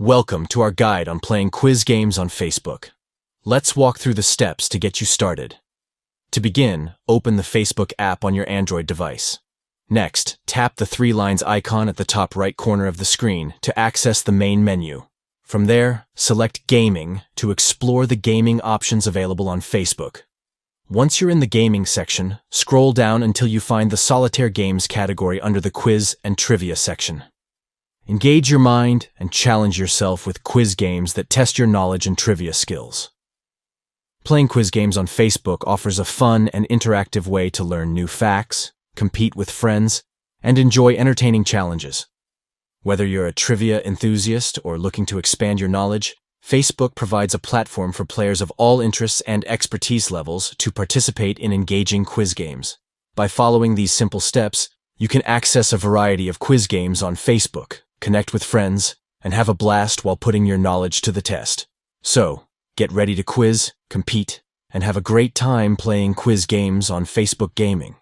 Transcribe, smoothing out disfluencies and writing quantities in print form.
Welcome to our guide on playing quiz games on Facebook. Let's walk through the steps to get you started. To begin, open the Facebook app on your Android device. Next, tap the three lines icon at the top right corner of the screen to access the main menu. From there, select Gaming to explore the gaming options available on Facebook. Once you're in the gaming section, scroll down until you find the Solitaire Games category under the Quiz and Trivia section. Engage your mind and challenge yourself with quiz games that test your knowledge and trivia skills. Playing quiz games on Facebook offers a fun and interactive way to learn new facts, compete with friends, and enjoy entertaining challenges. Whether you're a trivia enthusiast or looking to expand your knowledge, Facebook provides a platform for players of all interests and expertise levels to participate in engaging quiz games. By following these simple steps, you can access a variety of quiz games on Facebook, connect with friends, and have a blast while putting your knowledge to the test. So, get ready to quiz, compete, and have a great time playing quiz games on Facebook Gaming.